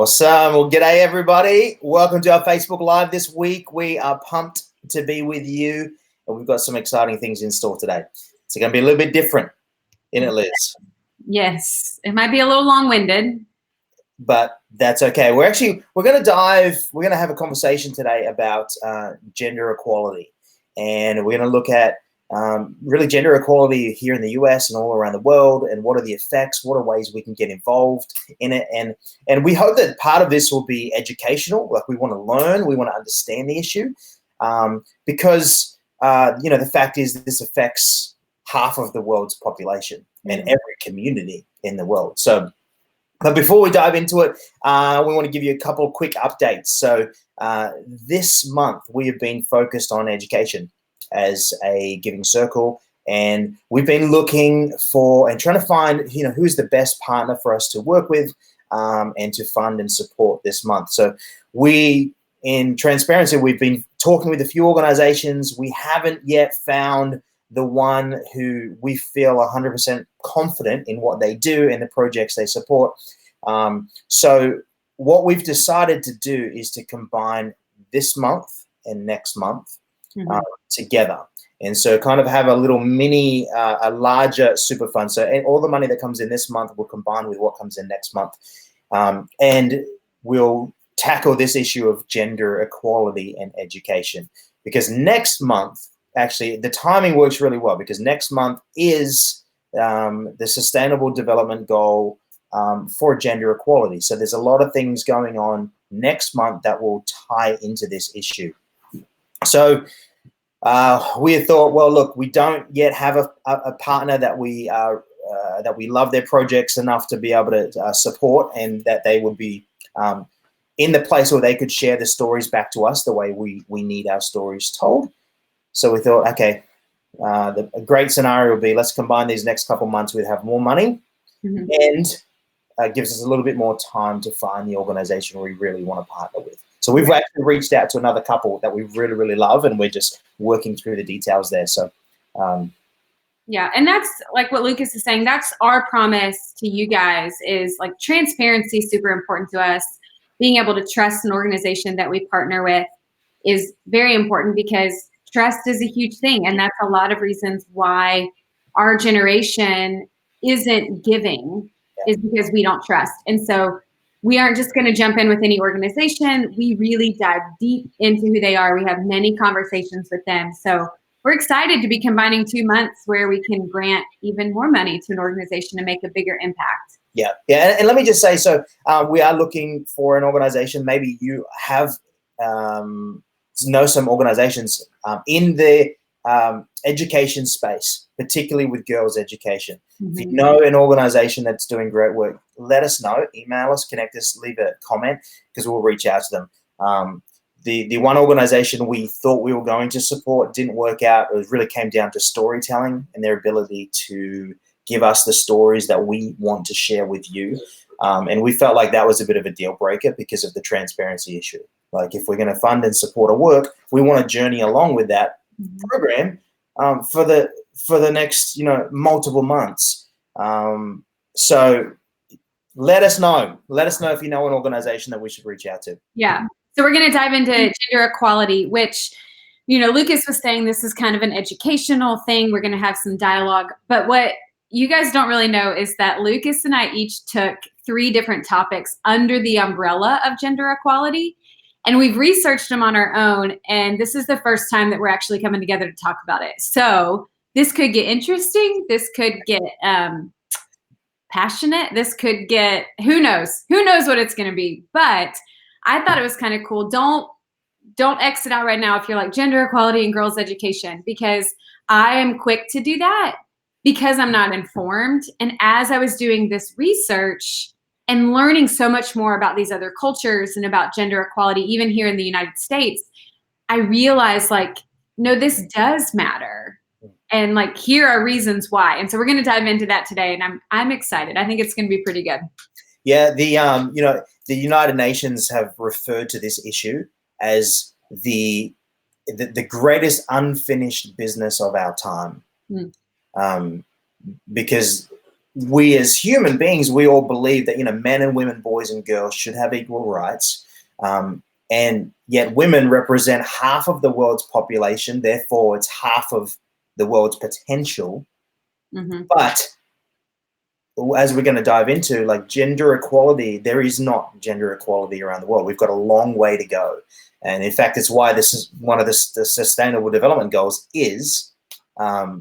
Awesome. Well, g'day everybody. Welcome to our Facebook Live this week. We are pumped to be with you, and we've got some exciting things in store today. It's going to be a little bit different, isn't it, Liz? Yes, it might be a little long-winded, but that's okay. We're going to have a conversation today about gender equality, and we're going to look at really gender equality here in the US and all around the world, and what are the effects, what are ways we can get involved in it, and we hope that part of this will be educational. Like, we want to learn, we want to understand the issue, because the fact is that this affects half of the world's population and every community in the world. So, but before we dive into it, we want to give you a couple of quick updates. So this month we have been focused on education as a Giving Circle, and we've been looking for and trying to find, who's the best partner for us to work with and to fund and support this month. So in transparency, we've been talking with a few organizations. We haven't yet found the one who we feel 100% confident in what they do and the projects they support. So what we've decided to do is to combine this month and next month together, and so kind of have a little mini, a larger super fund. So, and all the money that comes in this month will combine with what comes in next month, and we'll tackle this issue of gender equality and education, because next month, actually, the timing works really well, because next month is the Sustainable Development Goal for gender equality. So there's a lot of things going on next month that will tie into this issue. So we thought, well, look, we don't yet have a partner that we love their projects enough to be able to support, and that they would be in the place where they could share the stories back to us the way we need our stories told. So we thought, okay, a great scenario would be, let's combine these next couple months. We'd have more money, and gives us a little bit more time to find the organization we really want to partner with. So we've actually reached out to another couple that we really, really love, and we're just working through the details there. So, yeah, and that's like what Lucas is saying. That's our promise to you guys, is like transparency is super important to us. Being able to trust an organization that we partner with is very important, because trust is a huge thing, and that's a lot of reasons why our generation isn't giving, is because we don't trust. And so we aren't just going to jump in with any organization. We really dive deep into who they are. We have many conversations with them. So we're excited to be combining 2 months where we can grant even more money to an organization to make a bigger impact. Yeah. And let me just say, so we are looking for an organization. Maybe you have know some organizations in the education space, particularly with girls' education. If you know an organization that's doing great work, let us know. Email us, connect us, leave a comment, because we'll reach out to them. The one organization we thought we were going to support didn't work out. It really came down to storytelling and their ability to give us the stories that we want to share with you. And we felt like that was a bit of a deal breaker because of the transparency issue. Like, if we're going to fund and support a work, we want to journey along with that program for the next, multiple months. So let us know. Let us know if you know an organization that we should reach out to. Yeah. So we're going to dive into gender equality, which, Lucas was saying, this is kind of an educational thing. We're going to have some dialogue. But what you guys don't really know is that Lucas and I each took 3 different topics under the umbrella of gender equality, and we've researched them on our own. And this is the first time that we're actually coming together to talk about it. So this could get interesting. This could get passionate. This could get, who knows what it's going to be. But I thought it was kind of cool. Don't exit out right now if you're like gender equality and girls' education, because I am quick to do that because I'm not informed. And as I was doing this research and learning so much more about these other cultures and about gender equality, even here in the United States, I realized, no, this does matter. And here are reasons why. And so we're going to dive into that today. And I'm excited. I think it's going to be pretty good. Yeah. The United Nations have referred to this issue as the greatest unfinished business of our time. Because we as human beings, we all believe that, men and women, boys and girls should have equal rights. And yet women represent half of the world's population. Therefore, it's half of the world's potential. Mm-hmm. But as we're going to dive into, like gender equality, there is not gender equality around the world. We've got a long way to go. And in fact, it's why this is one of the Sustainable Development Goals is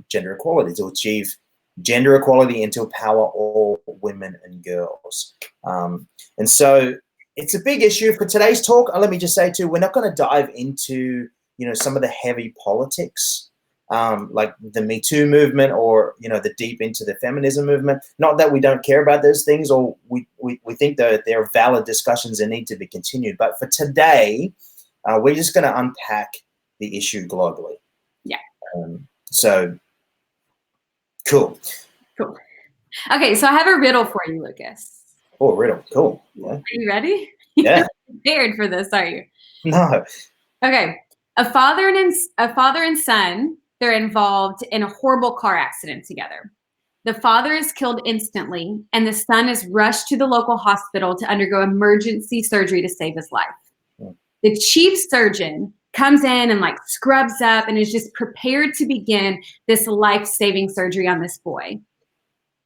gender equality, to achieve gender equality and to empower all women and girls. And so it's a big issue for today's talk. Let me just say too, we're not going to dive into, some of the heavy politics, like the Me Too movement or, the deep into the feminism movement. Not that we don't care about those things, or we think that there are valid discussions that need to be continued. But for today, we're just going to unpack the issue globally. Yeah. So cool. Okay, so I have a riddle for you, Lucas. Oh, riddle. Cool. Yeah. Are you ready? Yeah. Prepared for this, are you? No. Okay. A father and son, they're involved in a horrible car accident together. The father is killed instantly, and the son is rushed to the local hospital to undergo emergency surgery to save his life. Hmm. The chief surgeon comes in and scrubs up and is just prepared to begin this life-saving surgery on this boy.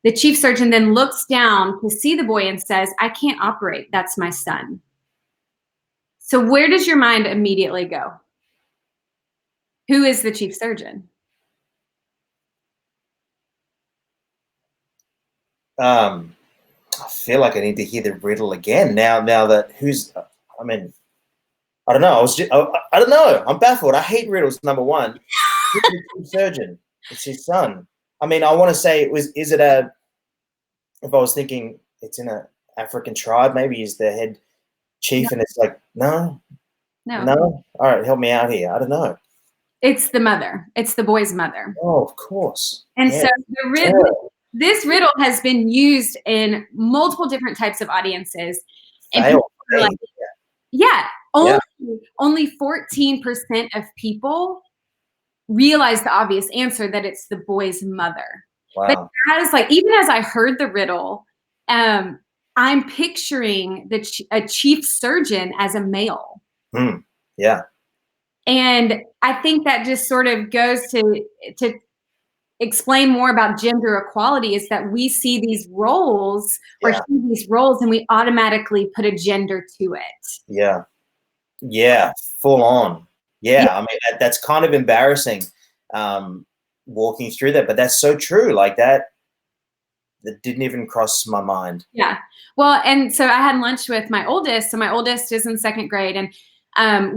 The chief surgeon then looks down to see the boy and says, "I can't operate. That's my son." So where does your mind immediately go? Who is the chief surgeon? I feel like I need to hear the riddle again. Now that I don't know. I don't know. I'm baffled. I hate riddles. Number one, who's the chief surgeon? It's his son. I want to say if I was thinking it's in an African tribe, maybe he's the head chief, and it's like, no. All right, help me out here. I don't know. It's the mother. It's the boy's mother. Oh, of course. And so this riddle has been used in multiple different types of audiences. And only 14% of people realize the obvious answer, that it's the boy's mother. Wow. But even as I heard the riddle, I'm picturing a chief surgeon as a male. Yeah. And I think that just sort of goes to explain more about gender equality, is that we see these roles and we automatically put a gender to it. Yeah. Full on. Yeah. That's kind of embarrassing, walking through that, but that's so true. Like that didn't even cross my mind. Yeah. Well, and so I had lunch with my oldest. So my oldest is in 2nd grade, and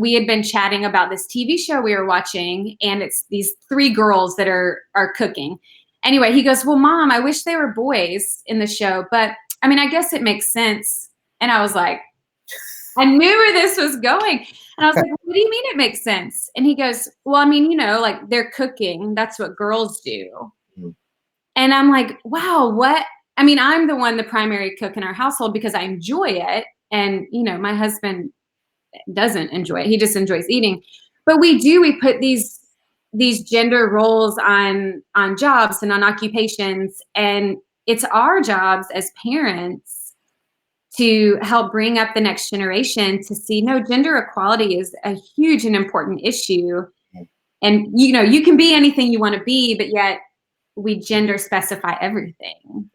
we had been chatting about this TV show we were watching, and it's these 3 girls that are cooking. Anyway, he goes, "Well, Mom, I wish they were boys in the show, but I guess it makes sense." And I was like, I knew where this was going. And I was like, "What do you mean it makes sense?" And he goes, "Well, they're cooking. That's what girls do." Mm-hmm. And I'm like, wow, what? I'm the one, the primary cook in our household, because I enjoy it. And, my husband doesn't enjoy it. He just enjoys eating. But we put these gender roles on jobs and on occupations, and it's our jobs as parents to help bring up the next generation to see, no, gender equality is a huge and important issue. And you can be anything you want to be, but yet we gender specify everything.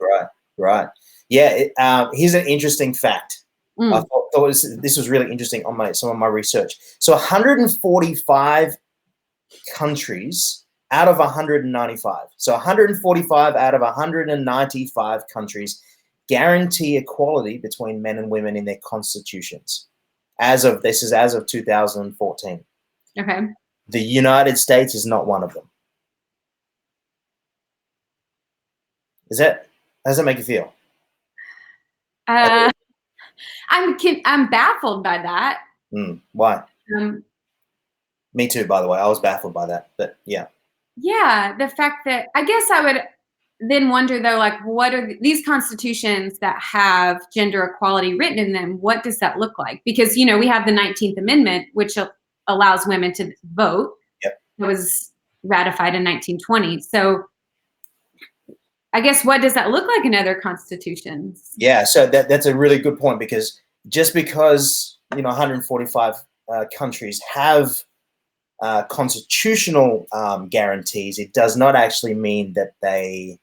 Right. Yeah. Here's an interesting fact. I thought this was really interesting on some of my research. So 145 countries out of 195. So 145 out of 195 countries guarantee equality between men and women in their constitutions. This is as of 2014. Okay. The United States is not one of them. How does that make you feel? I'm baffled by that. Why? Me too, by the way. I was baffled by that, but yeah. Yeah, the fact that I guess I would then wonder though, what are these constitutions that have gender equality written in them? What does that look like? Because we have the 19th Amendment, which allows women to vote. Yep. It was ratified in 1920. So I guess what does that look like in other constitutions? Yeah, so that's a really good point, because just because 145 countries have constitutional guarantees, it does not actually mean that they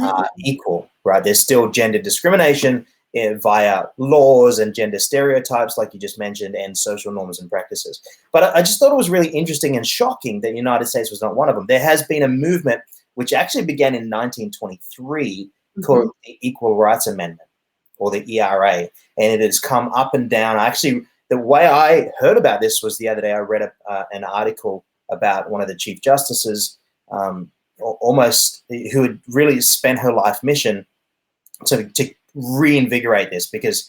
are equal, right? There's still gender discrimination via laws and gender stereotypes, like you just mentioned, and social norms and practices. But I just thought it was really interesting and shocking that the United States was not one of them. There has been a movement which actually began in 1923 called the Equal Rights Amendment, or the ERA, and it has come up and down. Actually, the way I heard about this was the other day. I read an article about one of the chief justices, almost, who had really spent her life mission to reinvigorate this, because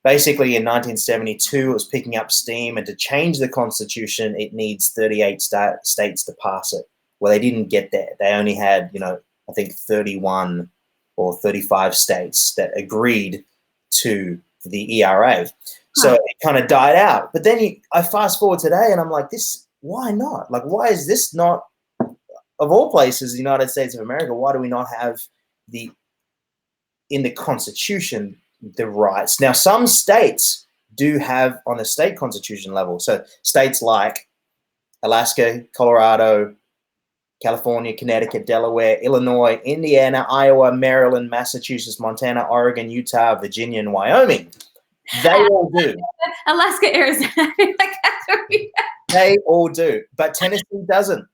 basically in 1972 it was picking up steam, and to change the Constitution it needs 38 states to pass it. Well, they didn't get there. They only had, I think 31 or 35 states that agreed to the ERA. So it kind of died out. But then I fast forward today and I'm like, why not? Like, why is this not, of all places, the United States of America, why do we not have in the Constitution, the rights? Now, some states do have on the state constitution level. So states like Alaska, Colorado, California, Connecticut, Delaware, Illinois, Indiana, Iowa, Maryland, Massachusetts, Montana, Oregon, Utah, Virginia, and Wyoming. They all do. Alaska, Arizona. They all do. But Tennessee doesn't.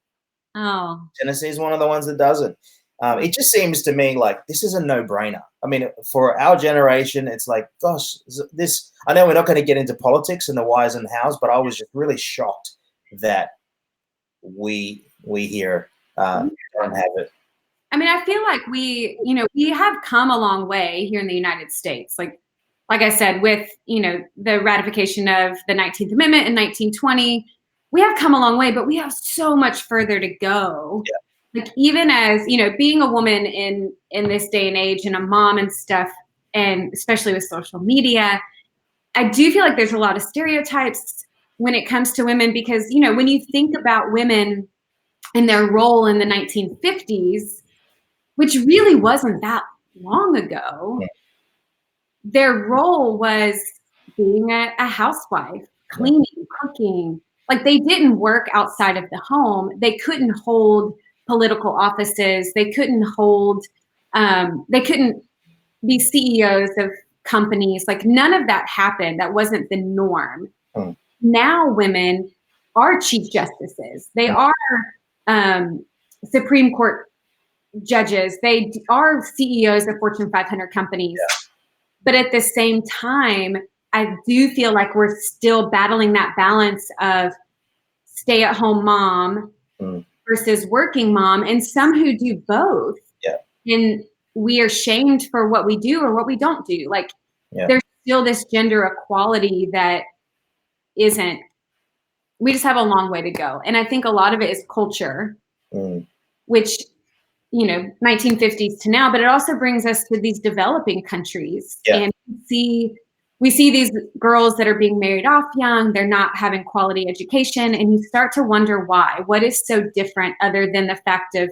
Oh. Tennessee is one of the ones that doesn't. It just seems to me like this is a no-brainer. I mean, for our generation, it's like, gosh, I know we're not going to get into politics and the whys and hows, but I was just really shocked that we here don't have it. I mean, I feel like we have come a long way here in the United States. Like I said, with, the ratification of the 19th Amendment in 1920, we have come a long way, but we have so much further to go. Yeah. Like, even as, being a woman in this day and age, and a mom and stuff, and especially with social media, I do feel like there's a lot of stereotypes when it comes to women, because, when you think about women and their role in the 1950s, which really wasn't that long ago, yeah, their role was being a housewife, cleaning, cooking. Like, they didn't work outside of the home. They couldn't hold political offices. They couldn't they couldn't be CEOs of companies. Like, none of that happened. That wasn't the norm. Now women are chief justices. They are Supreme Court judges. They are CEOs of Fortune 500 companies. Yeah. But at the same time, I do feel like we're still battling that balance of stay-at-home mom versus working mom, and some who do both. Yeah. And we are shamed for what we do or what we don't do. Like, there's still this gender equality that isn't. We just have a long way to go. And I think a lot of it is culture, which, 1950s to now, but it also brings us to these developing countries. Yeah. And we see these girls that are being married off young. They're not having quality education. And you start to wonder why. What is so different, other than the fact of,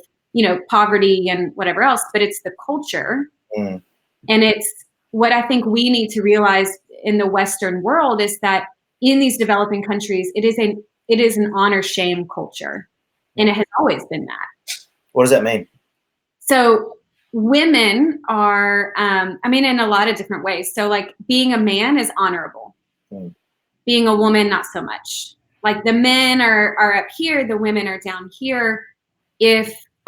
poverty and whatever else, but it's the culture. And it's what I think we need to realize in the Western world is that in these developing countries, it is an honor shame culture. And it has always been that. What does that mean? So women are, in a lot of different ways. So, like, being a man is honorable. Being a woman, not so much. Like, the men are up here, the women are down here.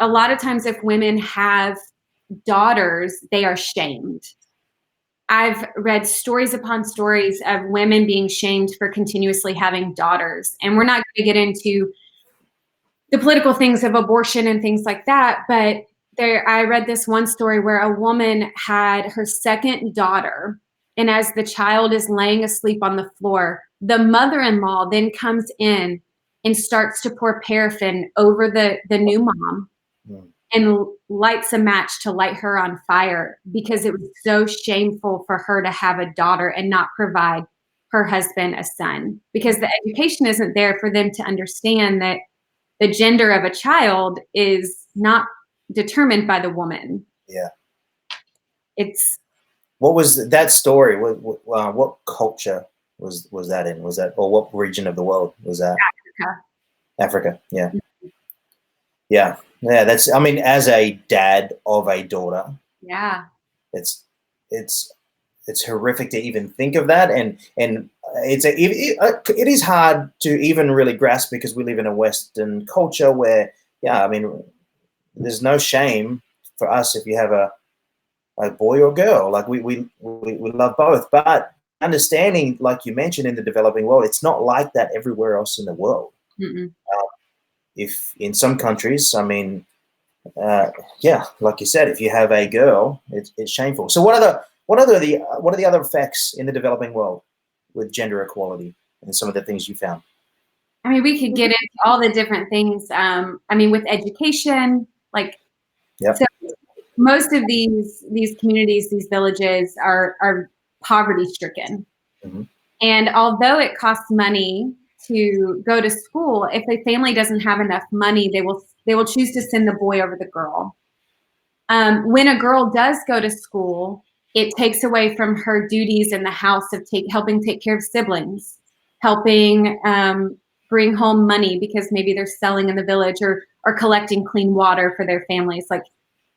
A lot of times if women have daughters, they are shamed. I've read stories upon stories of women being shamed for continuously having daughters. And we're not going to get into the political things of abortion and things like that, but I read this one story where a woman had her second daughter, and as the child is laying asleep on the floor, the mother-in-law then comes in and starts to pour paraffin over the new mom and lights a match to light her on fire, because it was so shameful for her to have a daughter and not provide her husband a son, because the education isn't there for them to understand that the gender of a child is not determined by the woman. Yeah. It's What was that story? What culture was that in? Was that, or what region of the world was that? Africa. Africa. Yeah. Yeah. Yeah. That's, I mean, as a dad of a daughter, Yeah. it's it's it's horrific to even think of that, and it is hard to even really grasp because we live in a Western culture where, yeah, I mean, there's no shame for us if you have a boy or girl. Like we love both, but understanding, like you mentioned, in the developing world, it's not like that everywhere else in the world. Mm-mm. If in some countries, I mean, yeah, like you said, if you have a girl, it's shameful. So what are the other effects in the developing world with gender equality and some of the things you found? I mean, we could get into all the different things. I mean, with education, like, Yep. so most of these communities, these villages are poverty stricken. Mm-hmm. And although it costs money to go to school, if a family doesn't have enough money, they will choose to send the boy over the girl. When a girl does go to school, it takes away from her duties in the house of helping take care of siblings, helping bring home money because maybe they're selling in the village or collecting clean water for their families. Like,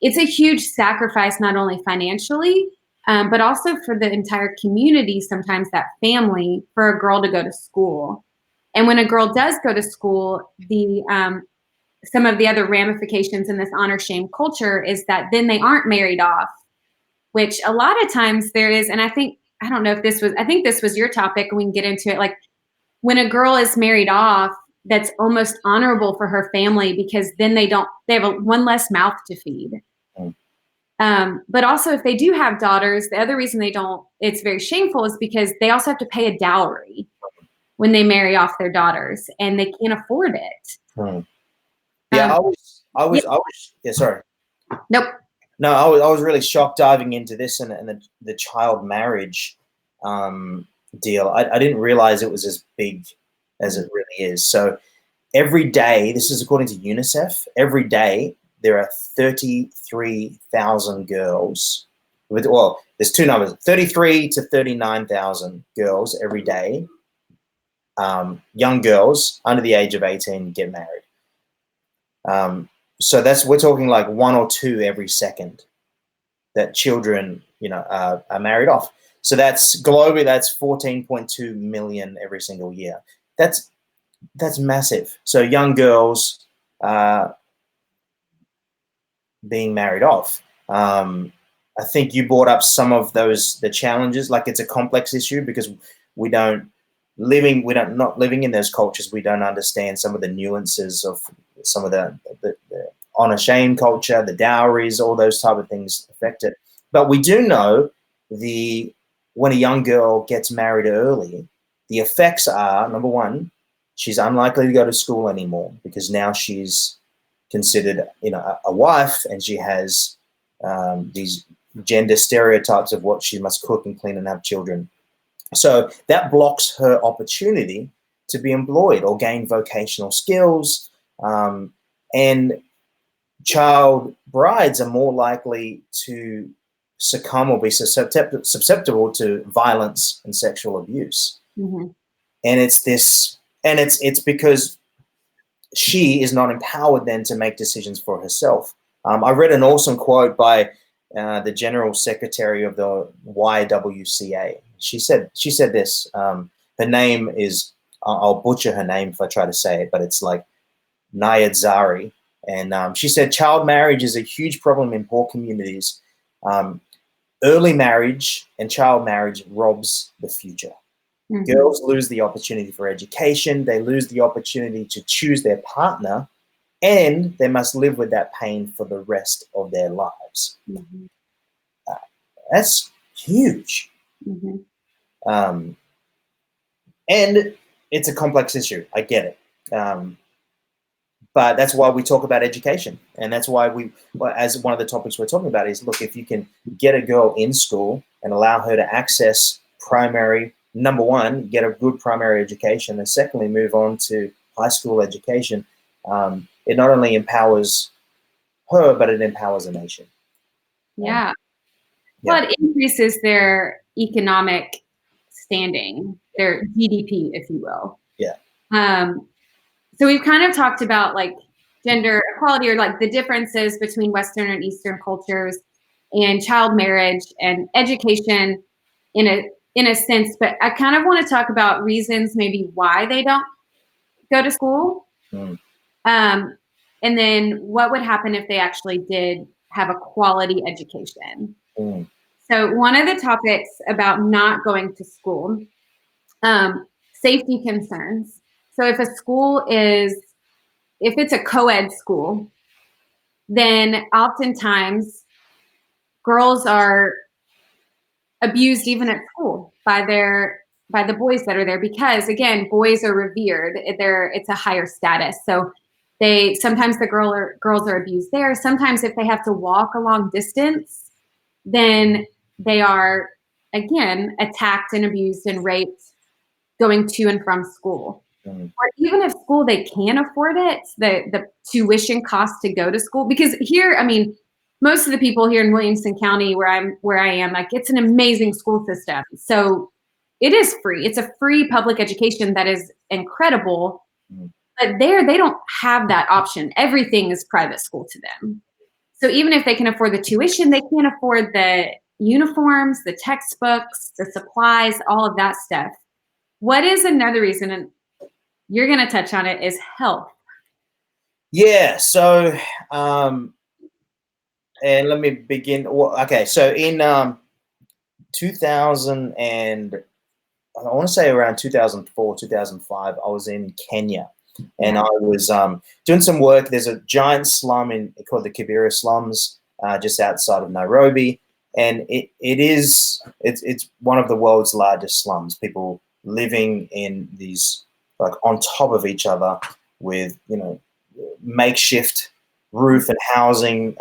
it's a huge sacrifice, not only financially, but also for the entire community, sometimes that family, for a girl to go to school. And when a girl does go to school, the some of the other ramifications in this honor shame culture is that then they aren't married off, which a lot of times there is. And I don't know if this was, I think this was your topic, and we can get into it. Like, when a girl is married off, that's almost honorable for her family because then they have one less mouth to feed. But also, if they do have daughters, the other reason it's very shameful is because they also have to pay a dowry when they marry off their daughters, and they can't afford it. Yeah, yeah, sorry. Nope. No, I was really shocked diving into this and the child marriage deal. I didn't realize it was as big as it really is. So every day, this is according to UNICEF, every day there are 33,000 girls. Well, there's two numbers, 33 to 39,000 girls every day, young girls under the age of 18 get married. So we're talking like one or two every second that children, are married off. So that's globally, that's 14.2 million every single year. That's massive. So young girls being married off. I think you brought up some of the challenges. Like, it's a complex issue because not living in those cultures, we don't understand some of the nuances of some of the honor shame culture, the dowries, all those type of things affect it. But we do know when a young girl gets married early, the effects are, number one, she's unlikely to go to school anymore because now she's considered, a wife, and she has these gender stereotypes of what she must cook and clean and have children. So that blocks her opportunity to be employed or gain vocational skills. And child brides are more likely to succumb or be susceptible to violence and sexual abuse. Mm-hmm. And it's because she is not empowered then to make decisions for herself. I read an awesome quote by the General Secretary of the YWCA. She said this. Her name is, I'll butcher her name if I try to say it, but it's like Nayad Zari. And she said, child marriage is a huge problem in poor communities. Early marriage and child marriage robs the future. Mm-hmm. Girls lose the opportunity for education. They lose the opportunity to choose their partner, and they must live with that pain for the rest of their lives. Mm-hmm. That's huge. Mm-hmm. And it's a complex issue. I get it. But that's why we talk about education. And that's why as one of the topics we're talking about is, look, if you can get a girl in school and allow her to access number one, get a good primary education, and secondly, move on to high school education, it not only empowers her, but it empowers a nation. Yeah. Yeah. Well, it increases their economic standing, their GDP, if you will. Yeah. So we've kind of talked about like gender equality or like the differences between Western and Eastern cultures and child marriage and education in a sense, but I kind of want to talk about reasons maybe why they don't go to school. Mm. And then what would happen if they actually did have a quality education? Mm. So one of the topics about not going to school, safety concerns. So if if it's a co-ed school, then oftentimes girls are abused even at school by the boys that are there because again, boys are revered. It's a higher status. So sometimes the girls are abused there. Sometimes if they have to walk a long distance, then they are again attacked and abused and raped going to and from school. Mm. Or even if school they can afford it, the tuition cost to go to school. Because here, I mean, most of the people here in Williamson County where I am, like it's an amazing school system. So it is free. It's a free public education that is incredible. Mm. But there they don't have that option. Everything is private school to them. So even if they can afford the tuition, they can't afford the uniforms, the textbooks, the supplies, all of that stuff. What is another reason, and you're going to touch on it, is health. Yeah. So, and let me begin. Okay. So in 2000 and I want to say around 2004, 2005, I was in Kenya and Yeah. I was doing some work. There's a giant slum called the Kibera slums just outside of Nairobi. And it's one of the world's largest slums. People living in these like on top of each other with, makeshift roof and housing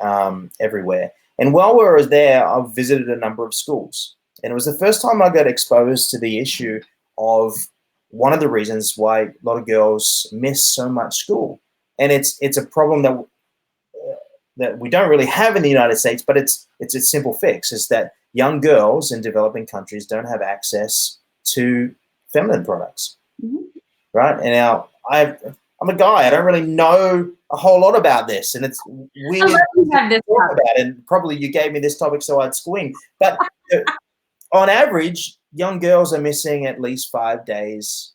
everywhere. And while we were there, I visited a number of schools. And it was the first time I got exposed to the issue of one of the reasons why a lot of girls miss so much school. And it's a problem that we don't really have in the United States, but it's a simple fix, is that young girls in developing countries don't have access to feminine products. Mhm. Right? And now I'm a guy. I don't really know a whole lot about this, and it's weird I love you have this to talk topic. about. And probably you gave me this topic so I'd squeam. But on average, young girls are missing at least 5 days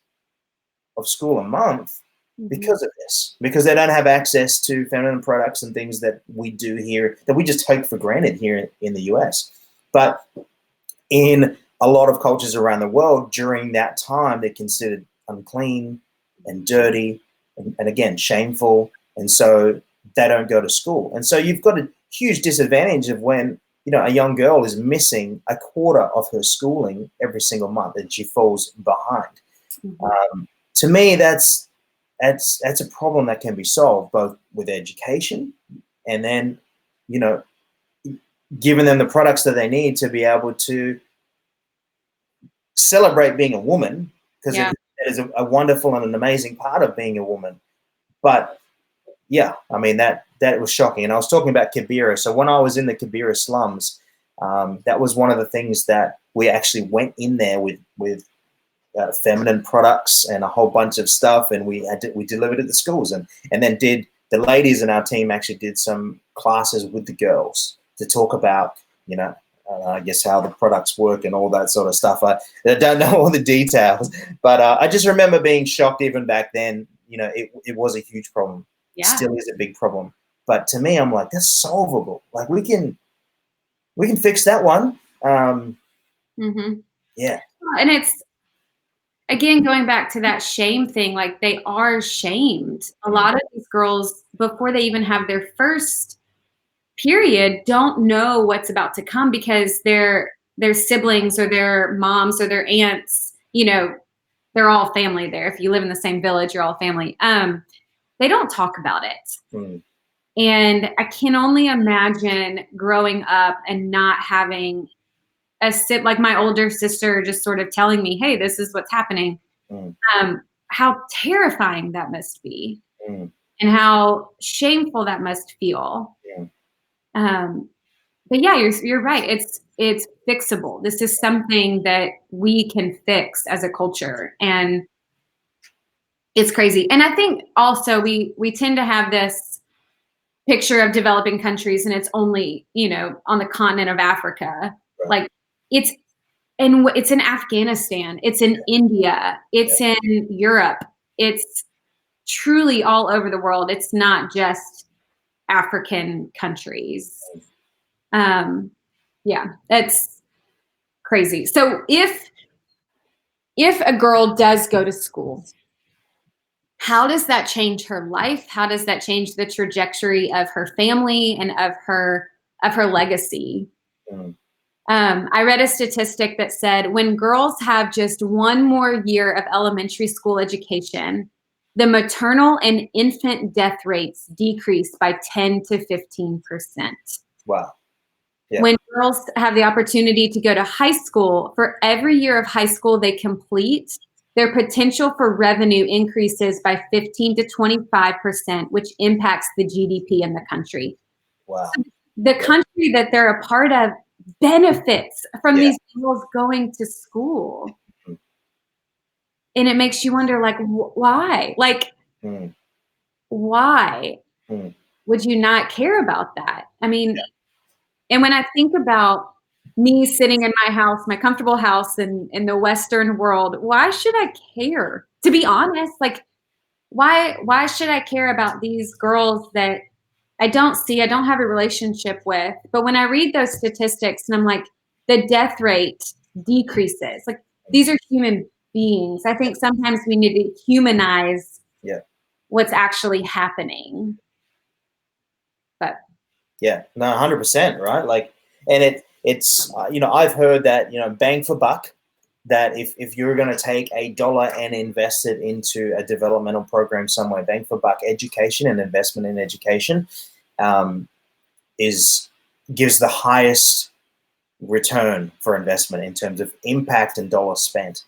of school a month because of this, because they don't have access to feminine products and things that we do here that we just take for granted here in the US. But in a lot of cultures around the world, during that time, they're considered unclean and dirty and again, shameful. And so they don't go to school. And so you've got a huge disadvantage of when, a young girl is missing a quarter of her schooling every single month and she falls behind. To me, that's a problem that can be solved both with education and then, giving them the products that they need to be able to celebrate being a woman, because Yeah. it is a wonderful and an amazing part of being a woman. But yeah, I mean, that was shocking. And I was talking about Kibera. So when I was in the Kibera slums, that was one of the things that we actually went in there with feminine products and a whole bunch of stuff, and we delivered at the schools, and then the ladies in our team actually did some classes with the girls to talk about, I guess how the products work and all that sort of stuff. I don't know all the details, but I just remember being shocked even back then. It was a huge problem. Yeah. Still is a big problem. But to me, I'm like, that's solvable. Like we can fix that one. Yeah. And it's, again, going back to that shame thing, like they are shamed. A lot of these girls, before they even have their first period, don't know what's about to come because their siblings or their moms or their aunts, they're all family there. If you live in the same village, you're all family. They don't talk about it. And I can only imagine growing up and not having like my older sister just sort of telling me, hey, this is what's happening. How terrifying that must be and how shameful that must feel. Yeah. but yeah, you're right. It's fixable. This is something that we can fix as a culture, and it's crazy. And I think also we tend to have this picture of developing countries, and it's only on the continent of Africa. Right. Like it's in Afghanistan, it's in India, it's in Europe, it's truly all over the world. It's not just African countries. Yeah, it's crazy. So if a girl does go to school, how does that change her life? How does that change the trajectory of her family and of her legacy? Mm. I read a statistic that said when girls have just one more year of elementary school education, the maternal and infant death rates decrease by 10 to 15%. Wow. Yeah. When girls have the opportunity to go to high school, for every year of high school they complete, their potential for revenue increases by 15 to 25%, which impacts the GDP in the country. Wow. So the country that they're a part of benefits from these girls going to school. Mm. And it makes you wonder, like, why? Like, why would you not care about that? I mean, and when I think about me sitting in my house, my comfortable house in the Western world, why should I care? To be honest, like, why should I care about these girls that I don't have a relationship with? But when I read those statistics and I'm like, the death rate decreases. Like, these are human beings. I think sometimes we need to humanize what's actually happening. But yeah, no, 100%, right? Like, and it's I've heard that bang for buck, that if you're going to take $1 and invest it into a developmental program somewhere, bang for buck, education and investment in education gives the highest return for investment in terms of impact and dollars spent.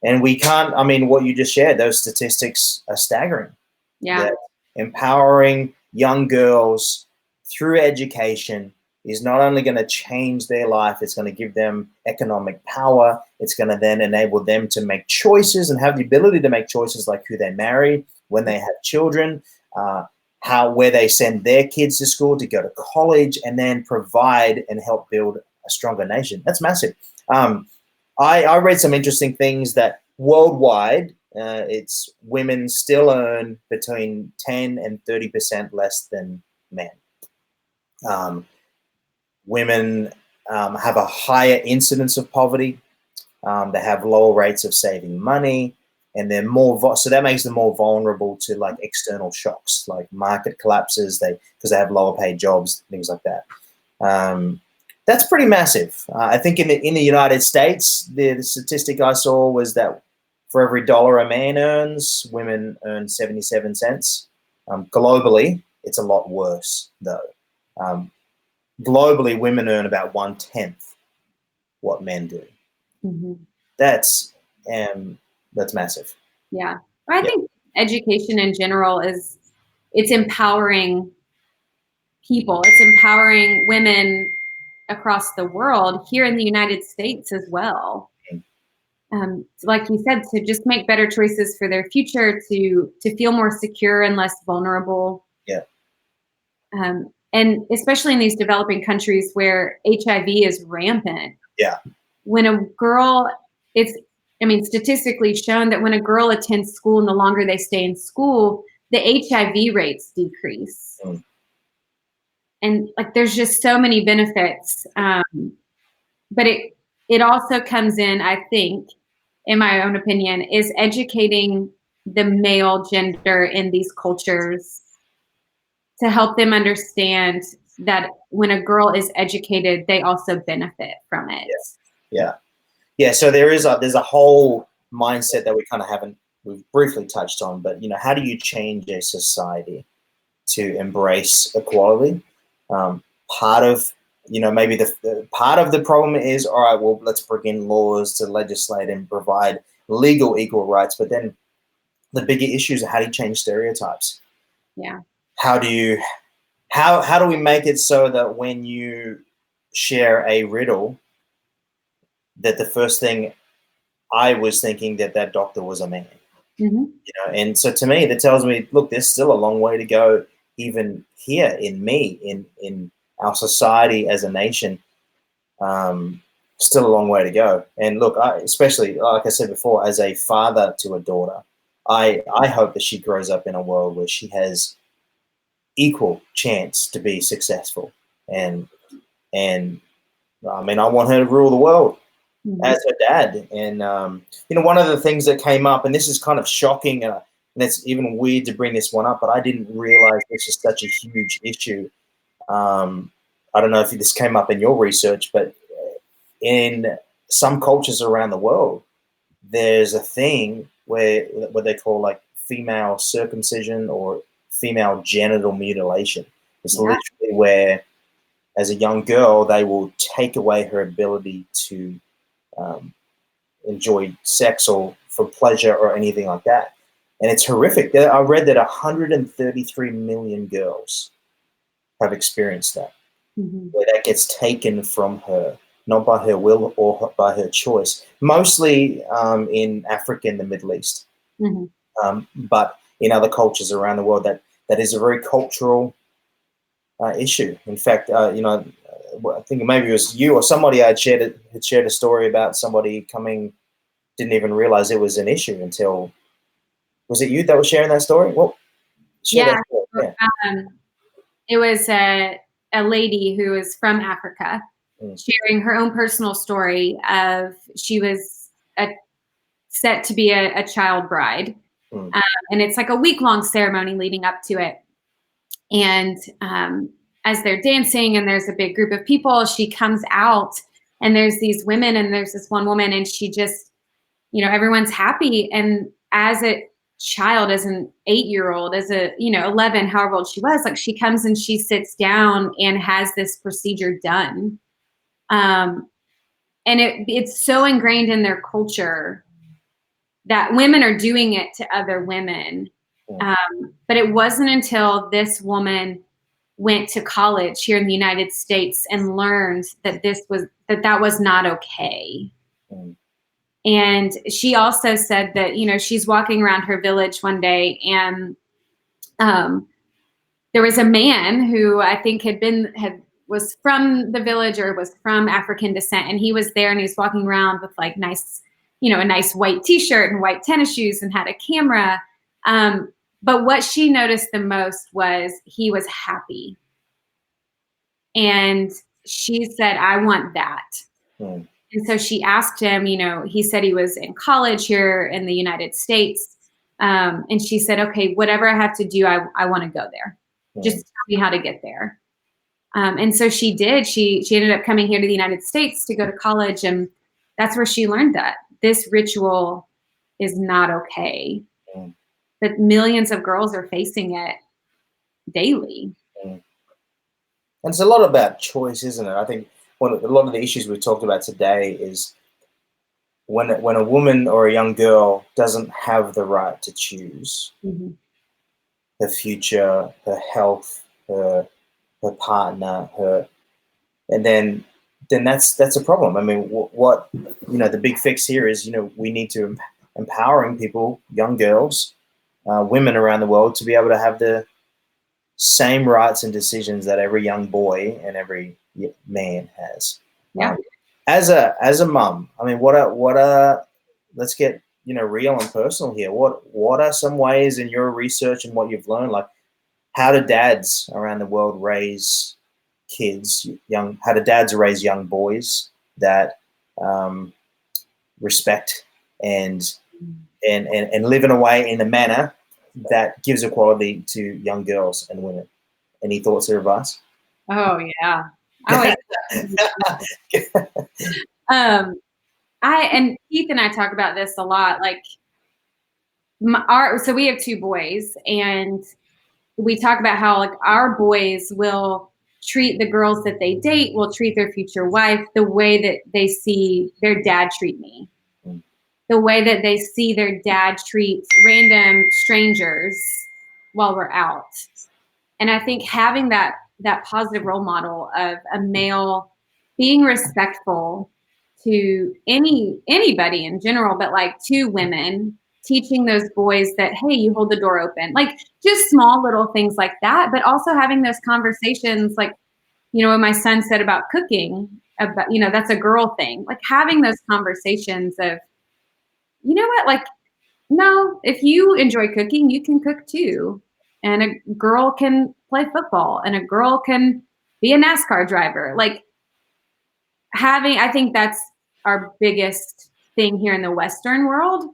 And we can't, I mean, what you just shared, those statistics are staggering. Yeah. That empowering young girls through education is not only going to change their life, it's going to give them economic power. It's going to then enable them to make choices and have the ability to make choices like who they marry, when they have children, where they send their kids to school, to go to college, and then provide and help build a stronger nation. That's massive. I read some interesting things that worldwide, it's women still earn between 10 and 30% less than men. Women have a higher incidence of poverty. They have lower rates of saving money, and they're more so that makes them more vulnerable to like external shocks, like market collapses. Because they have lower paid jobs, things like that. That's pretty massive. I think in the United States, the statistic I saw was that for every dollar a man earns, women earn 77 cents. Globally, it's a lot worse, though. Globally, women earn about 1/10 what men do. Mm-hmm. That's massive. Yeah. I think education in general it's empowering people. It's empowering women across the world, here in the United States as well. Like you said, to just make better choices for their future, to feel more secure and less vulnerable. Yeah. And especially in these developing countries where HIV is rampant. Yeah. When a girl, statistically shown that when a girl attends school and the longer they stay in school, the HIV rates decrease. And like, there's just so many benefits. But it also comes in, I think, in my own opinion, is educating the male gender in these cultures to help them understand that when a girl is educated, they also benefit from it. Yeah. So there's a whole mindset that we've briefly touched on, but how do you change a society to embrace equality? Part of maybe the part of the problem is, all right, well, let's bring in laws to legislate and provide legal equal rights. But then the bigger issues are, how do you change stereotypes? Yeah. How do we make it so that when you share a riddle, that the first thing I was thinking that doctor was a man. Mm-hmm. And so to me, that tells me, look, there's still a long way to go, even here in our society as a nation. Still a long way to go. And look, especially like I said before, as a father to a daughter, I hope that she grows up in a world where she has equal chance to be successful. And I mean, I want her to rule the world as her dad. And one of the things that came up, and this is kind of shocking, and it's even weird to bring this one up, but I didn't realize this is such a huge issue. I don't know if this came up in your research, but in some cultures around the world, there's a thing where what they call like female circumcision or female genital mutilation. It's literally where, as a young girl, they will take away her ability to enjoy sex or for pleasure or anything like that. And it's horrific. I read that 133 million girls have experienced that, where that gets taken from her, not by her will or by her choice, mostly in Africa and the Middle East. But in other cultures around the world, that is a very cultural issue. In fact, I think maybe it was you or somebody had shared a story about somebody didn't even realize it was an issue until, was it you that was sharing that story? Well, yeah. It was a lady who was from Africa sharing her own personal story of she was set to be a child bride. And it's like a week-long ceremony leading up to it. And as they're dancing and there's a big group of people, she comes out and there's these women and there's this one woman and she just, everyone's happy. And as a child, as an 8-year-old, as a 11, however old she was, like she comes and she sits down and has this procedure done, and it's so ingrained in their culture that women are doing it to other women. But it wasn't until this woman went to college here in the United States and learned that that was not okay. And she also said that, she's walking around her village one day and there was a man who I think was from the village or was from African descent. And he was there and he was walking around with like nice, a nice white t-shirt and white tennis shoes and had a camera. But what she noticed the most was he was happy. And she said, I want that. And so she asked him, he said he was in college here in the United States. And she said, okay, whatever I have to do, I want to go there. Just tell me how to get there. And so she did. She ended up coming here to the United States to go to college. And that's where she learned that this ritual is not okay. That millions of girls are facing it daily. And it's a lot about choice, isn't it? I think a lot of the issues we've talked about today is when a woman or a young girl doesn't have the right to choose her future, her health, her partner, and then that's a problem. I mean, what the big fix here is, we need to empowering people, young girls, women around the world, to be able to have the same rights and decisions that every young boy and every man has. As a mum, I mean, what are let's get real and personal here. What are some ways in your research and what you've learned, like how do dads around the world raise kids, how do dads raise young boys that respect and live in a way, in a manner that gives equality to young girls and women? Any thoughts or advice? Oh yeah. And Keith and I talk about this a lot. Like so we have 2 boys, and we talk about how like our boys will treat the girls that they date, will treat their future wife the way that they see their dad treat me, the way that they see their dad treat random strangers while we're out. And I think having that positive role model of a male being respectful to anybody in general, but like to women, teaching those boys that, hey, you hold the door open, like just small little things like that, but also having those conversations, like, you know, what my son said about cooking, about, you know, that's a girl thing, like having those conversations of, you know what, like, no, if you enjoy cooking, you can cook too. And a girl can play football and a girl can be a NASCAR driver. Like I think that's our biggest thing here in the Western world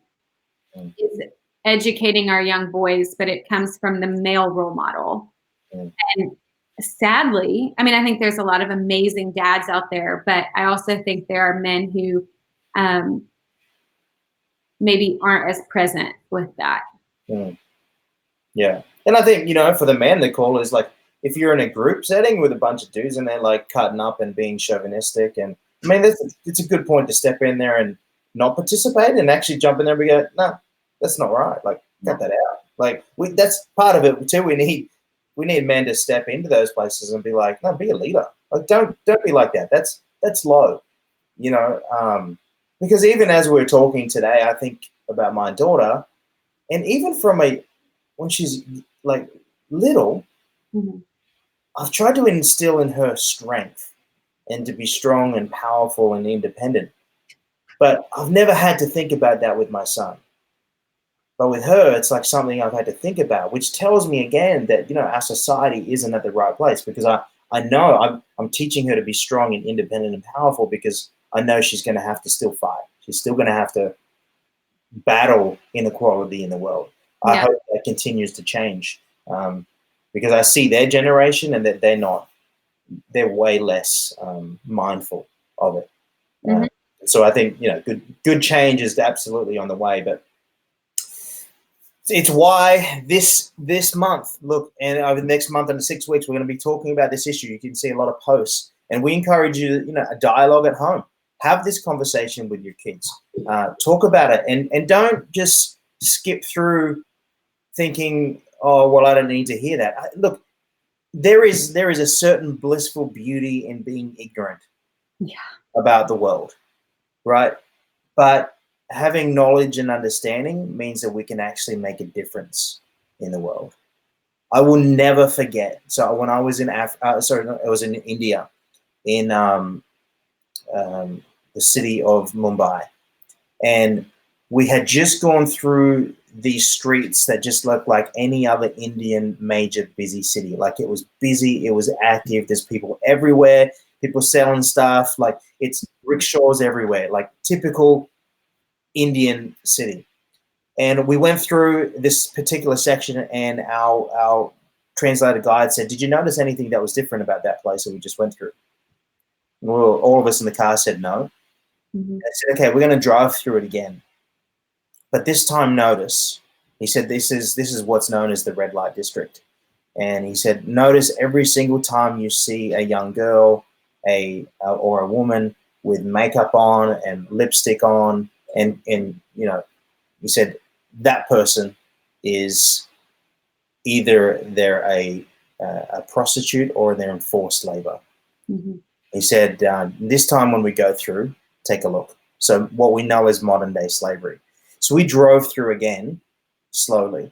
Mm. is educating our young boys, but it comes from the male role model. Mm. And sadly, I mean, I think there's a lot of amazing dads out there, but I also think there are men who um, maybe aren't as present with that. Mm. Yeah. And I think, for the man, the call is like, if you're in a group setting with a bunch of dudes and they're like cutting up and being chauvinistic, and I mean, it's a good point to step in there and not participate and actually jump in there and go, no, that's not right. Like, cut that out. Like, that's part of it too. We need men to step into those places and be like, no, be a leader. Like, don't be like that. That's low, because even as we're talking today, I think about my daughter, and even when she's like little, Mm-hmm. I've tried to instill in her strength and to be strong and powerful and independent. But I've never had to think about that with my son. But with her, it's like something I've had to think about, which tells me again that, our society isn't at the right place, because I know I'm teaching her to be strong and independent and powerful, because I know she's going to have to still fight. She's still going to have to battle inequality in the world. I Yeah. hope that continues to change, because I see their generation and that they're way less mindful of it. Mm-hmm. So I think, good change is absolutely on the way, but it's why this month, look, and over the next month and 6 weeks, we're going to be talking about this issue. You can see a lot of posts, and we encourage you, a dialogue at home. Have this conversation with your kids. Talk about it, and don't just skip through thinking, oh, well, I don't need to hear that. Look, there is a certain blissful beauty in being ignorant about the world, right? But having knowledge and understanding means that we can actually make a difference in the world. I will never forget. So when I was in I was in India, in the city of Mumbai, and we had just gone through these streets that just looked like any other Indian major busy city. Like, it was busy, it was active. There's people everywhere, people selling stuff. Like, it's rickshaws everywhere, like typical Indian city. And we went through this particular section, and our translator guide said, "Did you notice anything that was different about that place that we just went through?" And all of us in the car said no. Mm-hmm. I said, "Okay, we're going to drive through it again, but this time notice." He said, "This is what's known as the red light district." And he said, "Notice every single time you see a young girl, or a woman with makeup on and lipstick on, and he said, that person is either they're a prostitute or they're in forced labor." Mm-hmm. He said, "This time when we go through, take a look." So what we know is modern day slavery. So we drove through again slowly,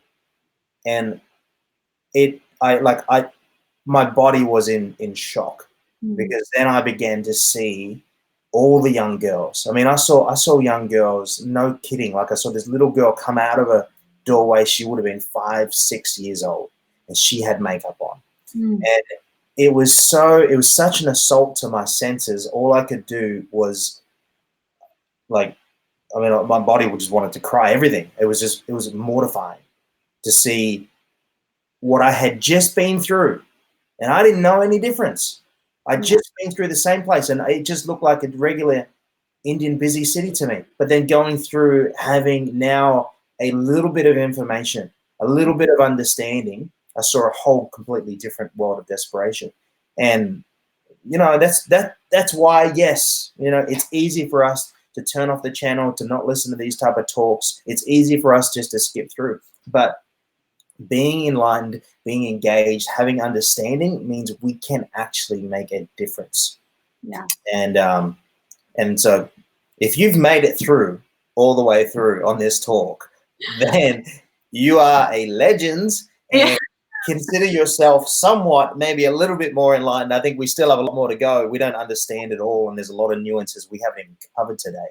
and my body was in shock, Mm-hmm. because then I began to see all the young girls. I mean, I saw young girls, no kidding. Like, I saw this little girl come out of a doorway. She would have been 5-6 years old, and she had makeup on. Mm-hmm. And it was such an assault to my senses. All I could do was, like, I mean, my body just wanted to cry. Everything. It was mortifying to see what I had just been through, and I didn't know any difference. I'd just been through the same place, and it just looked like a regular Indian busy city to me. But then going through, having now a little bit of information, a little bit of understanding, I saw a whole completely different world of desperation. And that's why, yes, it's easy for us to turn off the channel, to not listen to these type of talks. It's easy for us just to skip through. But being enlightened, being engaged, having understanding means we can actually make a difference. Yeah. And so if you've made it through all the way through on this talk, then you are a legend, and Yeah. consider yourself somewhat, maybe a little bit more enlightened. I think we still have a lot more to go. We don't understand it all, and there's a lot of nuances we haven't even covered today.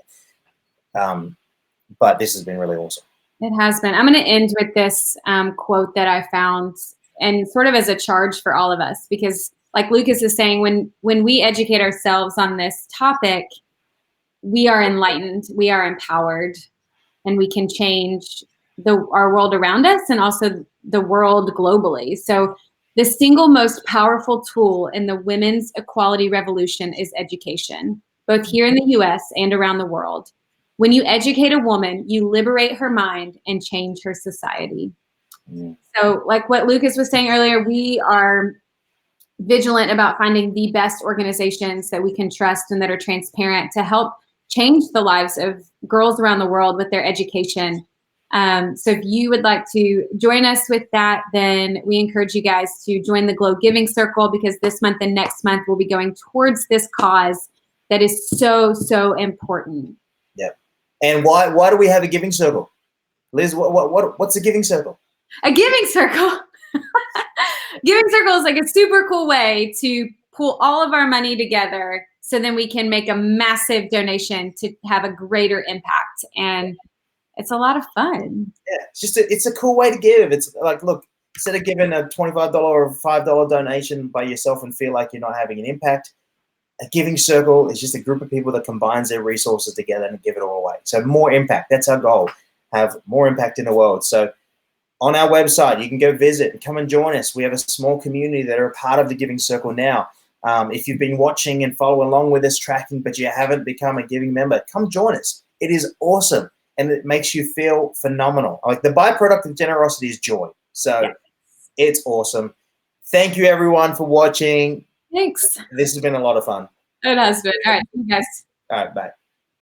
But this has been really awesome. It has been. I'm going to end with this quote that I found, and sort of as a charge for all of us, because like Lucas is saying, when we educate ourselves on this topic, we are enlightened, we are empowered, and we can change our world around us and also the world globally. So the single most powerful tool in the women's equality revolution is education, both here in the US and around the world. When you educate a woman, you liberate her mind and change her society. So like what Lucas was saying earlier, we are vigilant about finding the best organizations that we can trust and that are transparent to help change the lives of girls around the world with their education. So if you would like to join us with that, then we encourage you guys to join the Glow Giving Circle, because this month and next month we'll be going towards this cause that is so, so important. Yeah. And why do we have a giving circle? Liz, what's a giving circle? A giving circle. Giving circle is like a super cool way to pull all of our money together so then we can make a massive donation to have a greater impact. And it's a lot of fun. Yeah, it's a cool way to give. It's like, look, instead of giving a $25 or $5 donation by yourself and feel like you're not having an impact, a giving circle is just a group of people that combines their resources together and give it all away. So more impact. That's our goal. Have more impact in the world. So on our website, you can go visit and come and join us. We have a small community that are a part of the Giving Circle now. If you've been watching and following along with us tracking, but you haven't become a giving member, come join us. It is awesome, and it makes you feel phenomenal. Like, the byproduct of generosity is joy. So It's awesome. Thank you, everyone, for watching. Thanks. This has been a lot of fun. It has been. All right, you guys. All right, bye.